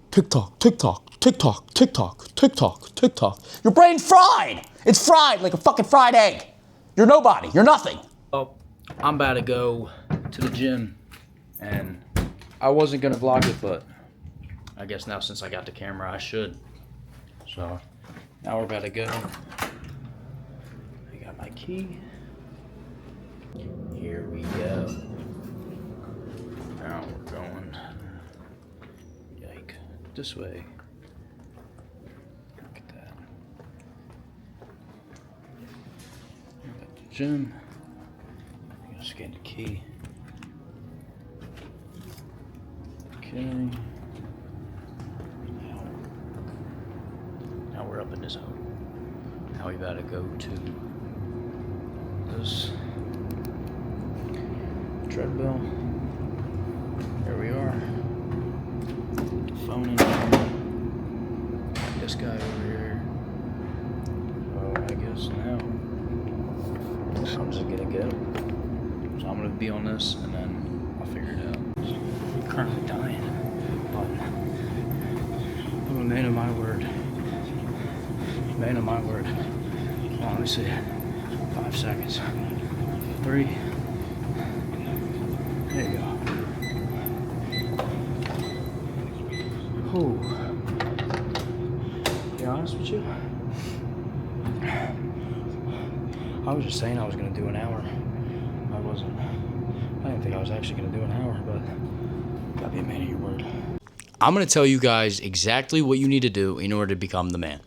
TikTok, TikTok, TikTok, TikTok, TikTok, TikTok. Your brain's fried. It's fried like a fucking fried egg. You're nobody. You're nothing. Oh, I'm about to go to the gym, and I wasn't gonna vlog it, but I guess now since I got the camera, I should. So now we're about to go. I got my key. Here we go. Now we're going. Yike. This way. Look at that. We're at the gym. I'm gonna scan the key. Okay. Now we're up in this hole. Now we gotta go to this treadmill. There we are. Phone in there. This guy over here. So I guess now I'm just gonna go. So I'm gonna be on this and then I'll figure it out. I'm currently dying, but I'm a man of my word. Man of my word. Come on, let me see. 5 seconds. 3. There you go. Oh. To be honest with you, I was just saying I was gonna do an hour. I didn't think I was actually gonna do an hour, but gotta be a man of your word. I'm gonna tell you guys exactly what you need to do in order to become the man.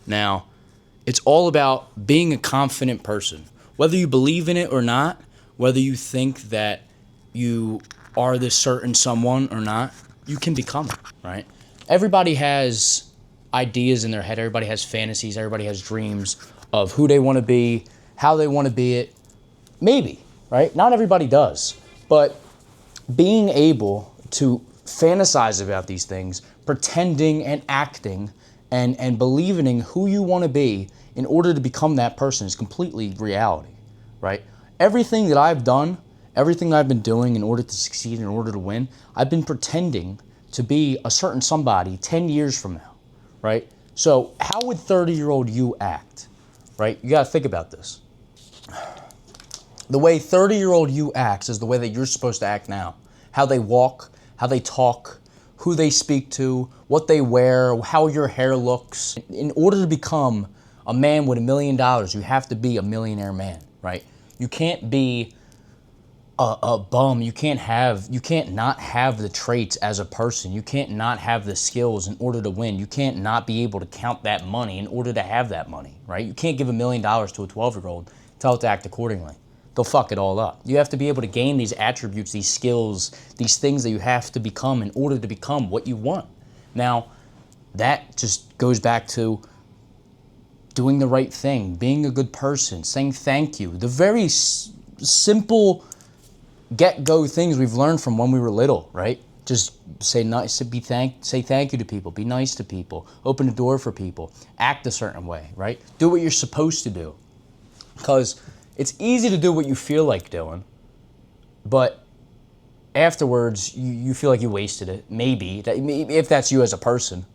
Now, it's all about being a confident person. Whether you believe in it or not, whether you think that you are this certain someone or not, you can become it, right? Everybody has ideas in their head. Everybody has fantasies. Everybody has dreams of who they want to be, how they want to be it. Maybe, right? Not everybody does. But being able to fantasize about these things, pretending and acting and believing in who you want to be in order to become that person is completely reality, right? Everything that I've done, everything I've been doing in order to succeed, in order to win, I've been pretending to be a certain somebody 10 years from now, right? So how would 30-year-old you act, right? You got to think about this. The way 30-year-old you acts is the way that you're supposed to act now. How they walk, how they talk, who they speak to, what they wear, how your hair looks. In order to become a man with $1 million, you have to be a millionaire man, right? You can't be a bum. You can't not have the traits as a person. You can't not have the skills in order to win. You can't not be able to count that money in order to have that money, right? You can't give $1 million to a 12-year-old, tell it to act accordingly. They'll fuck it all up. You have to be able to gain these attributes, these skills, these things that you have to become in order to become what you want. Now, that just goes back to doing the right thing, being a good person, saying thank you. The very simple get-go things we've learned from when we were little, right? Just say nice, say thank you to people, be nice to people, open the door for people, act a certain way, right? Do what you're supposed to do. Because it's easy to do what you feel like doing, but afterwards you feel like you wasted it. Maybe, if that's you as a person,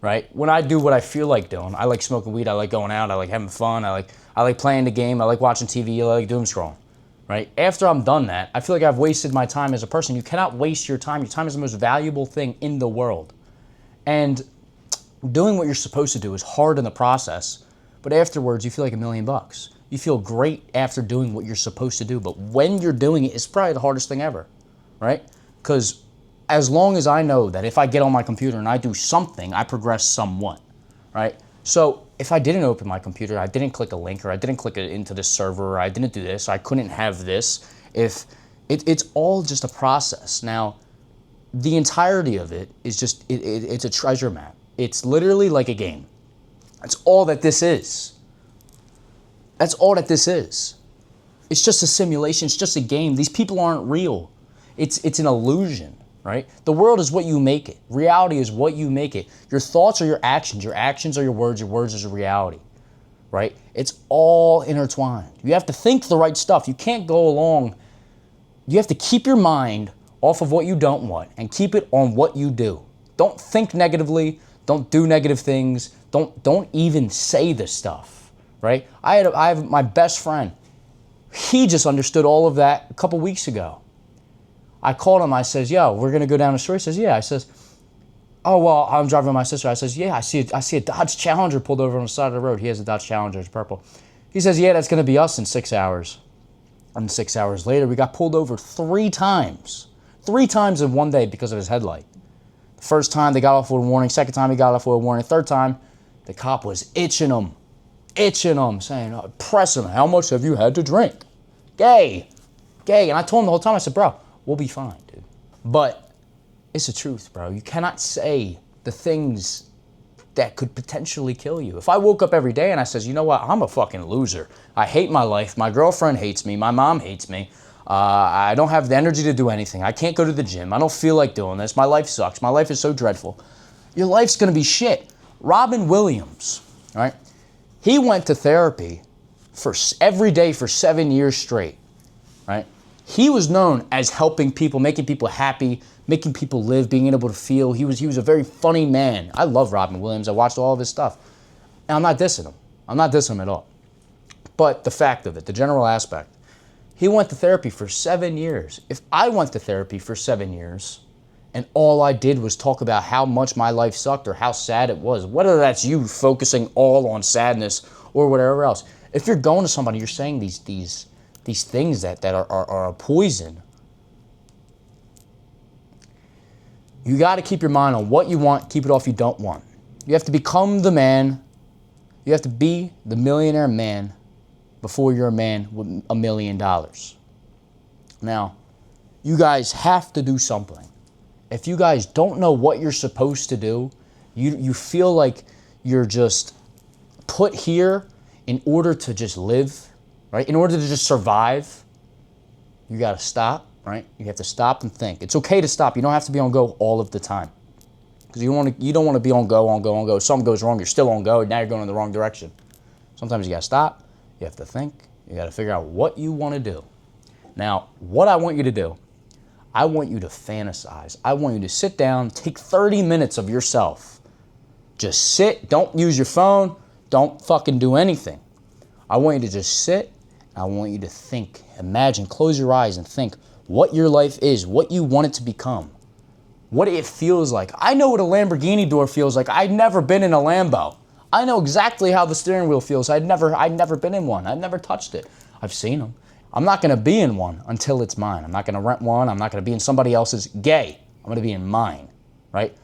right? When I do what I feel like doing, I like smoking weed, I like going out, I like having fun, I like playing the game, I like watching TV, I like doom scrolling, right? After I'm done that, I feel like I've wasted my time as a person. You cannot waste your time. Your time is the most valuable thing in the world. And doing what you're supposed to do is hard in the process, but afterwards you feel like $1 million. You feel great after doing what you're supposed to do, but when you're doing it, it's probably the hardest thing ever, right? Because as long as I know that if I get on my computer and I do something, I progress somewhat, right? So if I didn't open my computer, I didn't click a link, or I didn't click it into this server, or I didn't do this, I couldn't have this. It's all just a process. Now, the entirety of it is just, it's a treasure map. It's literally like a game. That's all that this is. That's all that this is. It's just a simulation. It's just a game. These people aren't real. It's an illusion, right? The world is what you make it. Reality is what you make it. Your thoughts are your actions. Your actions are your words are your reality, right? It's all intertwined. You have to think the right stuff. You can't go along. You have to keep your mind off of what you don't want and keep it on what you do. Don't think negatively. Don't do negative things. Don't even say this stuff, right? I have my best friend. He just understood all of that a couple weeks ago. I called him. I says, yo, we're going to go down the street. He says, yeah. I says, oh, well, I'm driving with my sister. I says, yeah, I see a Dodge Challenger pulled over on the side of the road. He has a Dodge Challenger. It's purple. He says, yeah, that's going to be us in 6 hours. And 6 hours later, we got pulled over 3 times. 3 times in one day because of his headlight. The first time, they got off with a warning. Second time, he got off with a warning. Third time, the cop was itching him, saying, oh, press him. How much have you had to drink? Gay. And I told him the whole time, I said, bro, we'll be fine, dude. But it's the truth, bro. You cannot say the things that could potentially kill you. If I woke up every day and I says, you know what, I'm a fucking loser. I hate my life. My girlfriend hates me. My mom hates me. I don't have the energy to do anything. I can't go to the gym. I don't feel like doing this. My life sucks. My life is so dreadful. Your life's going to be shit. Robin Williams, right? He went to therapy for every day for 7 years straight, right? He was known as helping people, making people happy, making people live, being able to feel. He was a very funny man. I love Robin Williams. I watched all of his stuff. And I'm not dissing him. I'm not dissing him at all. But the fact of it, the general aspect, he went to therapy for 7 years. If I went to therapy for 7 years and all I did was talk about how much my life sucked or how sad it was, whether that's you focusing all on sadness or whatever else, if you're going to somebody, you're saying these things that are a poison, you got to keep your mind on what you want, keep it off you don't want. You have to become the man. You have to be the millionaire man before you're a man with $1 million. Now, you guys have to do something. If you guys don't know what you're supposed to do, you feel like you're just put here in order to just live, right? In order to just survive, you got to stop, right? You have to stop and think. It's okay to stop. You don't have to be on go all of the time. Because you don't want to be on go. Something goes wrong, you're still on go, and now you're going in the wrong direction. Sometimes you got to stop. You have to think. You got to figure out what you want to do. Now, what I want you to do, I want you to fantasize. I want you to sit down, take 30 minutes of yourself. Just sit. Don't use your phone. Don't fucking do anything. I want you to just sit. I want you to think. Imagine, close your eyes and think what your life is, what you want it to become, what it feels like. I know what a Lamborghini door feels like. I've never been in a Lambo. I know exactly how the steering wheel feels. I'd never been in one. I've never touched it. I've seen them. I'm not going to be in one until it's mine. I'm not going to rent one. I'm not going to be in somebody else's. Gay. I'm going to be in mine, right?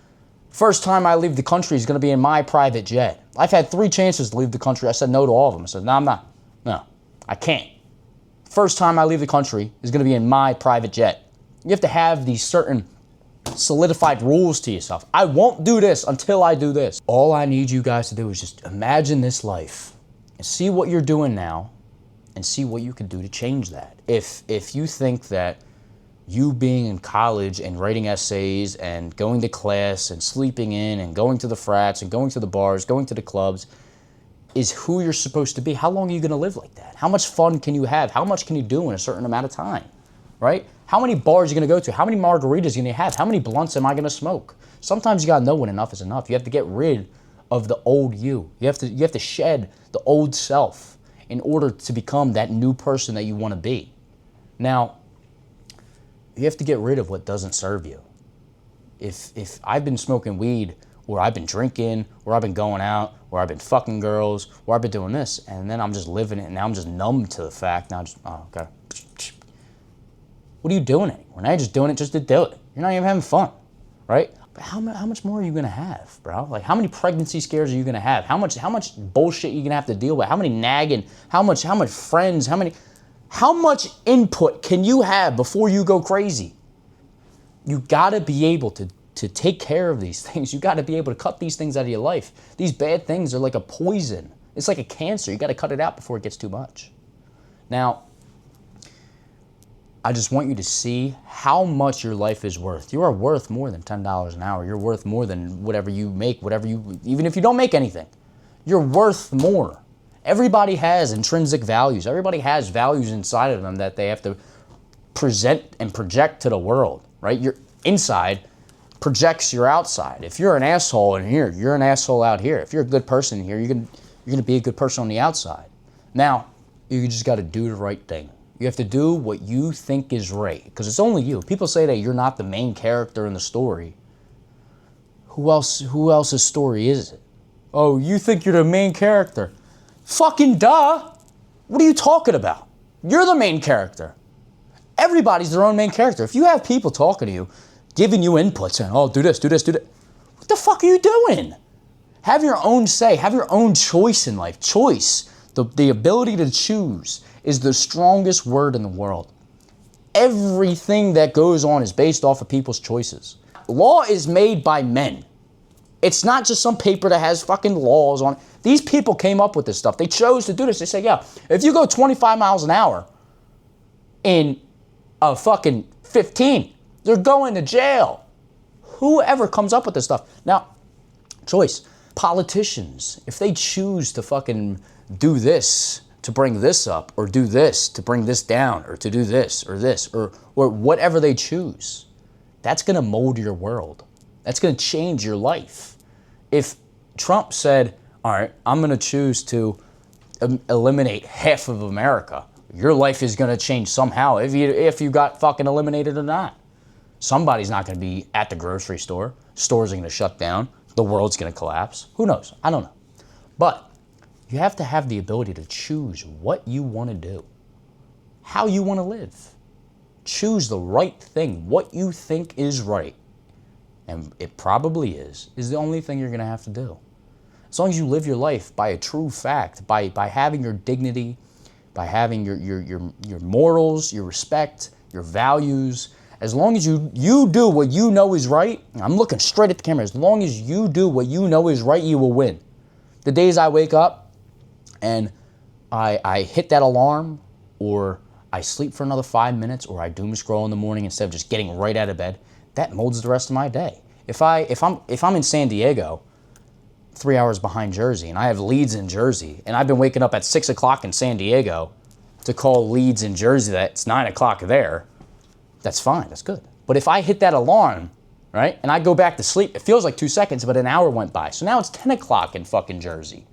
First time I leave the country is going to be in my private jet. I've had 3 chances to leave the country. I said no to all of them. I said, no, I'm not. No, I can't. First time I leave the country is going to be in my private jet. You have to have these certain solidified rules to yourself. I won't do this until I do this. All I need you guys to do is just imagine this life and see what you're doing now and see what you can do to change that. If you think that you being in college and writing essays and going to class and sleeping in and going to the frats and going to the bars, going to the clubs is who you're supposed to be, how long are you going to live like that? How much fun can you have? How much can you do in a certain amount of time, right? How many bars are you going to go to? How many margaritas are you going to have? How many blunts am I going to smoke? Sometimes you got to know when enough is enough. You have to get rid of the old you. You have to shed the old self in order to become that new person that you want to be. Now, you have to get rid of what doesn't serve you. If I've been smoking weed, or I've been drinking, or I've been going out, or I've been fucking girls, or I've been doing this, and then I'm just living it, and now I'm just numb to the fact. Now I'm just, oh, okay. What are you doing anymore? Now you're just doing it just to do it. You're not even having fun, right? But how much more are you gonna have, bro? Like, how many pregnancy scares are you gonna have? How much bullshit are you gonna have to deal with? How many nagging? How much friends? How much input can you have before you go crazy? You gotta be able to take care of these things. You gotta be able to cut these things out of your life. These bad things are like a poison. It's like a cancer. You gotta cut it out before it gets too much. Now, I just want you to see how much your life is worth. You are worth more than $10 an hour. You're worth more than whatever you make, even if you don't make anything. You're worth more. Everybody has intrinsic values. Everybody has values inside of them that they have to present and project to the world, right? You're inside projects your outside. If you're an asshole in here, you're an asshole out here. If you're a good person in here, you're gonna be a good person on the outside. Now, you just got to do the right thing. You have to do what you think is right, because it's only you. People say that you're not the main character in the story. Who else's story is it? Oh, you think you're the main character? Fucking duh. What are you talking about? You're the main character. Everybody's their own main character. If you have people talking to you, giving you input, saying, oh, do this, do this, do that. What the fuck are you doing? Have your own say. Have your own choice in life. Choice, the ability to choose, is the strongest word in the world. Everything that goes on is based off of people's choices. Law is made by men. It's not just some paper that has fucking laws on it. These people came up with this stuff. They chose to do this. They say, yeah, if you go 25 miles an hour in a fucking 15, they're going to jail. Whoever comes up with this stuff. Now, choice. Politicians, if they choose to fucking do this to bring this up, or do this to bring this down, or to do this, or whatever they choose, that's going to mold your world. That's going to change your life. If Trump said, all right, I'm going to choose to eliminate half of America, your life is going to change somehow if you got fucking eliminated or not. Somebody's not going to be at the grocery store. Stores are going to shut down. The world's going to collapse. Who knows? I don't know. But you have to have the ability to choose what you want to do, how you want to live. Choose the right thing, what you think is right. And it probably is the only thing you're going to have to do. As long as you live your life by a true fact, by having your dignity, by having your morals, your respect, your values, as long as you do what you know is right, I'm looking straight at the camera, as long as you do what you know is right, you will win. The days I wake up and I hit that alarm, or I sleep for another 5 minutes, or I doom scroll in the morning instead of just getting right out of bed, that molds the rest of my day. If I'm in San Diego, 3 hours behind Jersey, and I have leads in Jersey, and I've been waking up at 6 o'clock in San Diego to call leads in Jersey that's 9 o'clock there, that's fine, that's good. But if I hit that alarm, right, and I go back to sleep, it feels like 2 seconds, but an hour went by. So now it's 10 o'clock in fucking Jersey.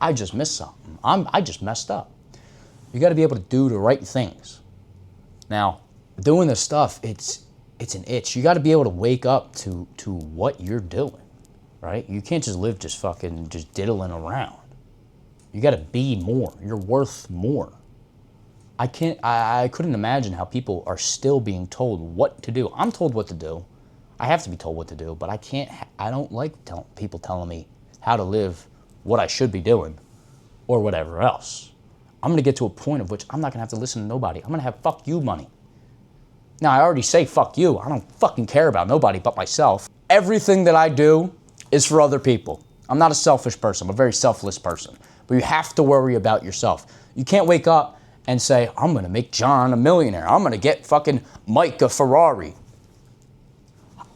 I just missed something. I just messed up. You got to be able to do the right things. Now, doing this stuff, it's an itch. You got to be able to wake up to what you're doing, right? You can't just live just diddling around. You got to be more. You're worth more. I couldn't imagine how people are still being told what to do. I'm told what to do. I have to be told what to do, but I don't like people telling me how to live, what I should be doing, or whatever else. I'm going to get to a point of which I'm not going to have to listen to nobody. I'm going to have fuck you money. Now, I already say fuck you. I don't fucking care about nobody but myself. Everything that I do is for other people. I'm not a selfish person. I'm a very selfless person. But you have to worry about yourself. You can't wake up and say, I'm going to make John a millionaire. I'm going to get fucking Mike a Ferrari.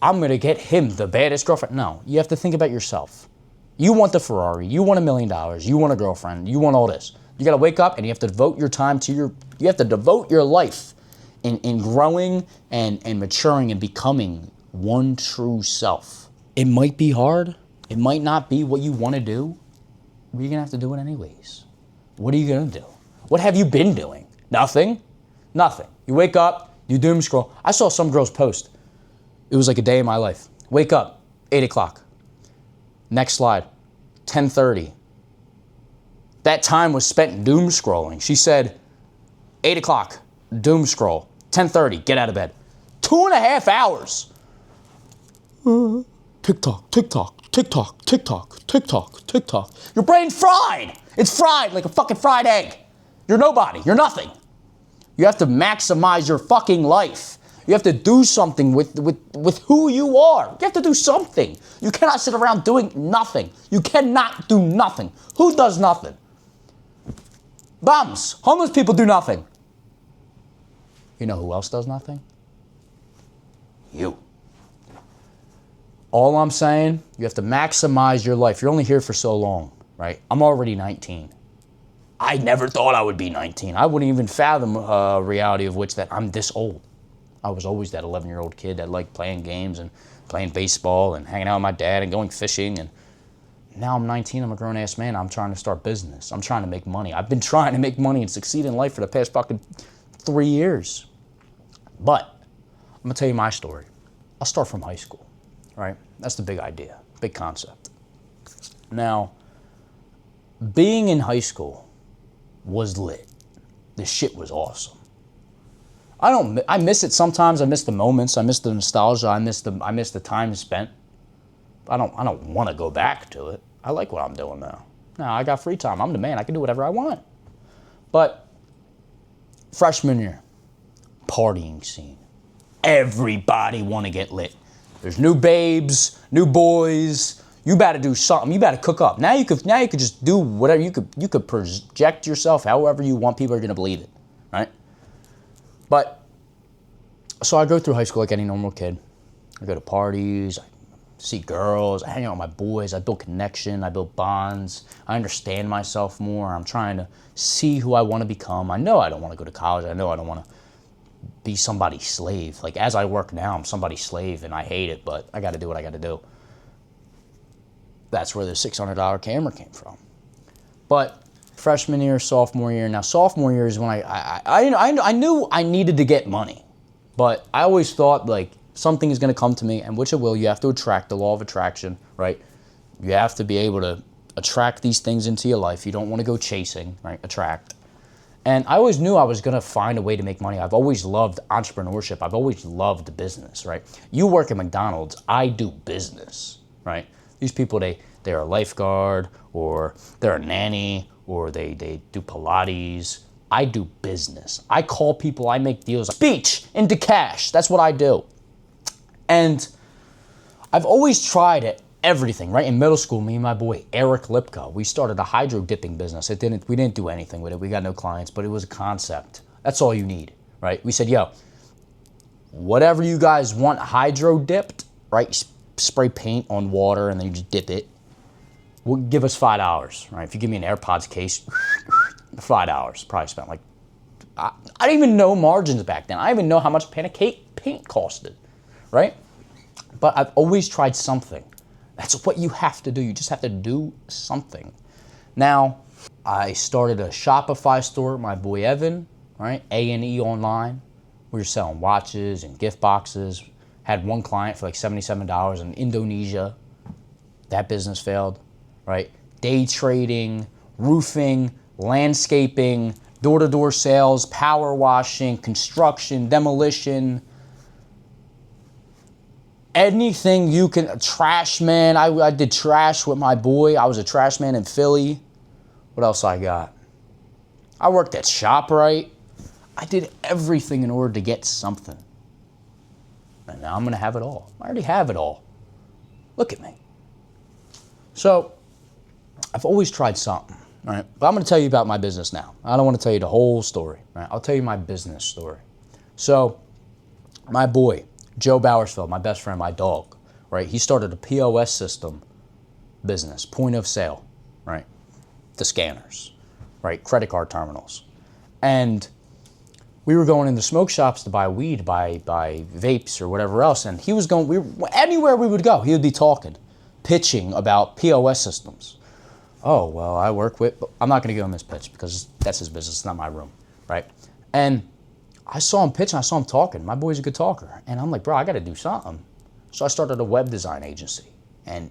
I'm going to get him the baddest girlfriend. No, you have to think about yourself. You want the Ferrari. You want $1 million. You want a girlfriend. You want all this. You got to wake up and you have to devote your time to you have to devote your life in growing and maturing and becoming one true self. It might be hard. It might not be what you want to do, but you're going to have to do it anyways. What are you going to do? What have you been doing? Nothing? Nothing. You wake up, you doom scroll. I saw some girl's post. It was like a day in my life. Wake up, 8 o'clock. Next slide, 10:30. That time was spent doom scrolling. She said, 8 o'clock, doom scroll. 10:30, get out of bed. 2.5 hours. TikTok, TikTok, TikTok, TikTok, TikTok, TikTok. Your brain fried. It's fried like a fucking fried egg. You're nobody. You're nothing. You have to maximize your fucking life. You have to do something with who you are. You have to do something. You cannot sit around doing nothing. You cannot do nothing. Who does nothing? Bums. Homeless people do nothing. You know who else does nothing? You. All I'm saying, you have to maximize your life. You're only here for so long, right? I'm already 19. I never thought I would be 19. I wouldn't even fathom a reality of which that I'm this old. I was always that 11-year-old kid that liked playing games and playing baseball and hanging out with my dad and going fishing. And now I'm 19, I'm a grown-ass man. I'm trying to start business. I'm trying to make money. I've been trying to make money and succeed in life for the past fucking 3 years. But I'm gonna tell you my story. I'll start from high school, right? That's the big idea, big concept. Now, being in high school was lit. This shit was awesome. I miss it sometimes. I miss the moments. I miss the nostalgia. I miss the time spent. I don't want to go back to it. I like what I'm doing now. Now I got free time. I'm the man. I can do whatever I want. But freshman year, partying scene. Everybody want to get lit. There's new babes, new boys. You better do something. You better cook up. Now you could just do whatever. You could project yourself however you want. People are gonna believe it, right? But so I go through high school like any normal kid. I go to parties. I see girls. I hang out with my boys. I build connection. I build bonds. I understand myself more. I'm trying to see who I want to become. I know I don't want to go to college. I know I don't want to be somebody's slave. Like as I work now, I'm somebody's slave and I hate it, but I got to do what I got to do. That's where the $600 camera came from. But freshman year, sophomore year. Now sophomore year is when I knew I needed to get money, but I always thought like something is going to come to me, and which it will. You have to attract, the law of attraction, right? You have to be able to attract these things into your life. You don't want to go chasing, right? Attract. And I always knew I was going to find a way to make money. I've always loved entrepreneurship. I've always loved business, right? You work at McDonald's, I do business, right? These people, they're a lifeguard, or they're a nanny, or they do Pilates. I do business. I call people, I make deals. Beach into cash. That's what I do. And I've always tried everything, right? In middle school, me and my boy, Eric Lipko, we started a hydro dipping business. We didn't do anything with it. We got no clients, but it was a concept. That's all you need, right? We said, yo, whatever you guys want hydro dipped, right? Spray paint on water and then you just dip it. Will give us $5, right? If you give me an AirPods case, $5. Probably spent like, I didn't even know margins back then. I didn't even know how much paint costed, right? But I've always tried something. That's what you have to do. You just have to do something. Now, I started a Shopify store, my boy Evan, right? A&E Online. We were selling watches and gift boxes. Had one client for like $77 in Indonesia. That business failed, right? Day trading, roofing, landscaping, door-to-door sales, power washing, construction, demolition, anything you can. Trash man. I did trash with my boy. I was a trash man in Philly. What else I got? I worked at ShopRite. I did everything in order to get something. And now I'm going to have it all. I already have it all. Look at me. So, I've always tried something, right? But I'm going to tell you about my business now. I don't want to tell you the whole story, right? I'll tell you my business story. So, my boy, Joe Bowersfeld, my best friend, my dog, right? He started a POS system business, point of sale, right? The scanners, right? Credit card terminals. And we were going into smoke shops to buy weed, buy vapes or whatever else. And he was anywhere we would go, he would be talking, pitching about POS systems. Oh, well, I work with, I'm not going to give him this pitch because that's his business, it's not my room, right? And I saw him pitching, I saw him talking. My boy's a good talker. And I'm like, bro, I got to do something. So I started a web design agency. And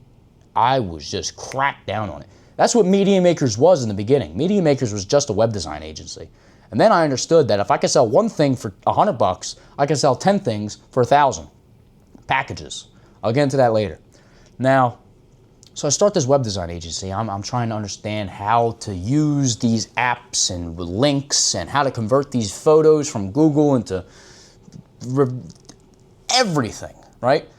I was just cracked down on it. That's what Media Makers was in the beginning. Media Makers was just a web design agency. And then I understood that if I could sell one thing for $100, I could sell 10 things for 1,000 packages. I'll get into that later. Now, so I start this web design agency. I'm trying to understand how to use these apps and links and how to convert these photos from Google into everything, right?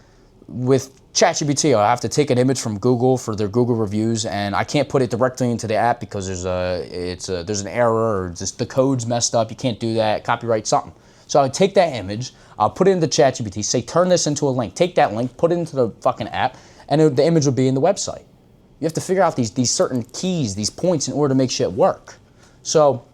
With ChatGPT, I have to take an image from Google for their Google reviews, and I can't put it directly into the app because there's an error or just the code's messed up. You can't do that. Copyright something. So I take that image, I'll put it into ChatGPT, say turn this into a link. Take that link, put it into the fucking app, and the image will be in the website. You have to figure out these certain keys, these points in order to make shit work. So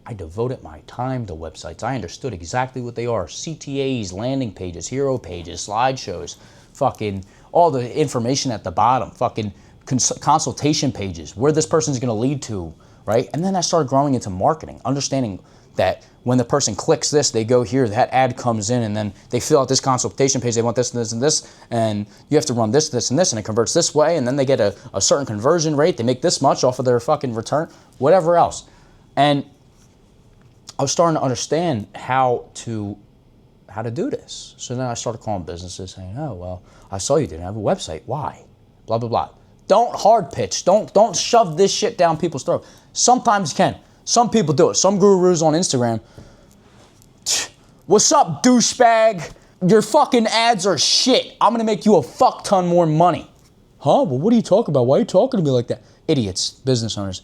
I devoted my time to websites. I understood exactly what they are. CTAs, landing pages, hero pages, slideshows, fucking all the information at the bottom, fucking consultation pages, where this person's gonna lead to, right? And then I started growing into marketing, understanding that when the person clicks this, they go here, that ad comes in, and then they fill out this consultation page, they want this and this and this, and you have to run this, this, and this, and it converts this way, and then they get a certain conversion rate, they make this much off of their fucking return, whatever else. And I was starting to understand how to do this. So then I started calling businesses saying, oh, well, I saw you didn't have a website. Why? Blah, blah, blah. Don't hard pitch. Don't shove this shit down people's throat. Sometimes you can. Some people do it. Some gurus on Instagram. What's up, douchebag? Your fucking ads are shit. I'm gonna make you a fuck ton more money. Huh? Well, what are you talking about? Why are you talking to me like that? Idiots, business owners.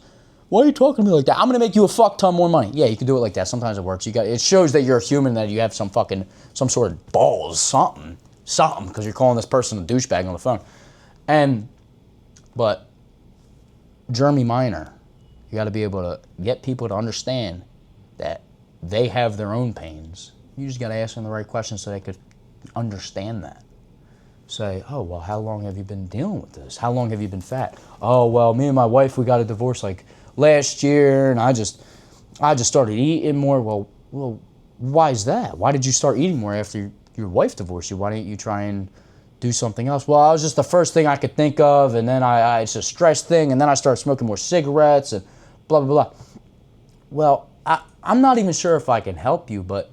Why are you talking to me like that? I'm gonna make you a fuck ton more money. Yeah, you can do it like that. Sometimes it works. It shows that you're a human, that you have some sort of balls, something, because you're calling this person a douchebag on the phone. But Jeremy Minor, you got to be able to get people to understand that they have their own pains. You just got to ask them the right questions so they could understand that. Say, oh, well, how long have you been dealing with this? How long have you been fat? Oh, well, me and my wife, we got a divorce like last year, and I just started eating more. Well, why is that? Why did you start eating more after your wife divorced you? Why didn't you try and do something else? Well, it was just the first thing I could think of, and then it's a stress thing, and then I started smoking more cigarettes, and blah, blah, blah. Well, I'm not even sure if I can help you, but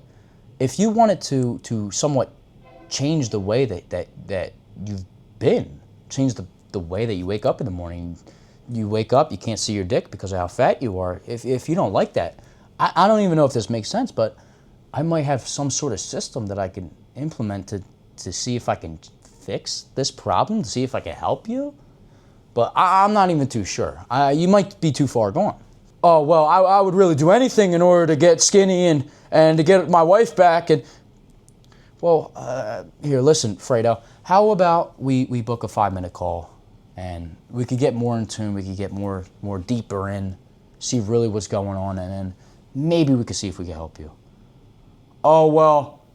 if you wanted to somewhat change the way that you've been, change the way that you wake up in the morning, you wake up, you can't see your dick because of how fat you are. If you don't like that, I don't even know if this makes sense, but I might have some sort of system that I can implement to see if I can fix this problem, to see if I can help you. But I'm not even too sure. You might be too far gone. Oh, well, I would really do anything in order to get skinny and to get my wife back. And well, here, listen, Fredo, how about we book a 5-minute call, and we could get more in tune, we could get more deeper in, see really what's going on, and then maybe we could see if we can help you. Oh, well,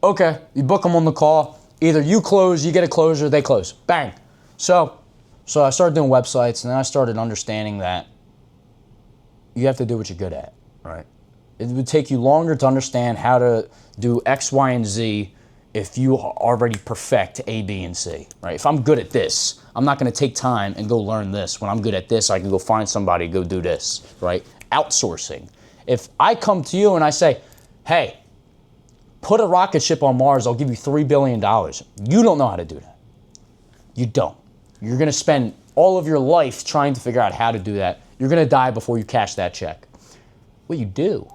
okay, you book them on the call. Either you close, you get a closure, they close. Bang. So I started doing websites, and then I started understanding that you have to do what you're good at, right? It would take you longer to understand how to do X, Y, and Z if you already perfect A, B, and C, right? If I'm good at this, I'm not gonna take time and go learn this. When I'm good at this, I can go find somebody to go do this, right? Outsourcing. If I come to you and I say, hey, put a rocket ship on Mars, I'll give you $3 billion. You don't know how to do that. You don't. You're gonna spend all of your life trying to figure out how to do that. You're gonna die before you cash that check. What you do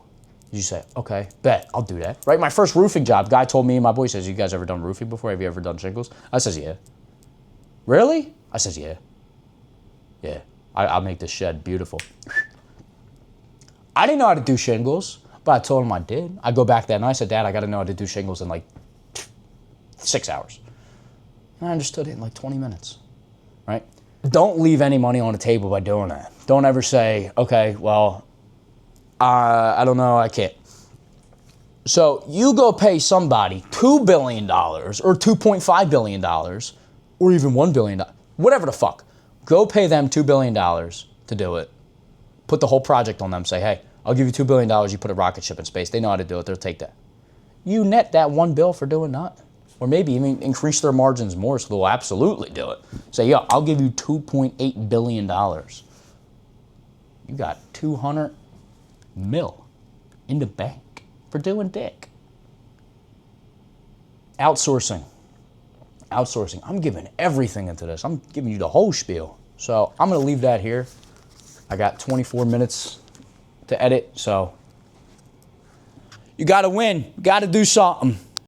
is you say, okay, bet, I'll do that. Right, my first roofing job, guy told me, my boy says, you guys ever done roofing before? Have you ever done shingles? I says, yeah. Really? I says, yeah. Yeah, I'll make this shed beautiful. I didn't know how to do shingles, but I told him I did. I go back that night, I said, Dad, I gotta know how to do shingles in like 6 hours. And I understood it in like 20 minutes, right? Don't leave any money on the table by doing that. Don't ever say, okay, well, I don't know, I can't. So you go pay somebody $2 billion or $2.5 billion or even $1 billion, whatever the fuck. Go pay them $2 billion to do it. Put the whole project on them. Say, hey, I'll give you $2 billion. You put a rocket ship in space. They know how to do it. They'll take that. You net that $1 bill for doing nothing. Or maybe even increase their margins more so they'll absolutely do it. Say, yo, I'll give you $2.8 billion. You got 200 mil in the bank for doing dick. Outsourcing. I'm giving everything into this. I'm giving you the whole spiel. So I'm going to leave that here. I got 24 minutes to edit, so you got to win. You got to do something.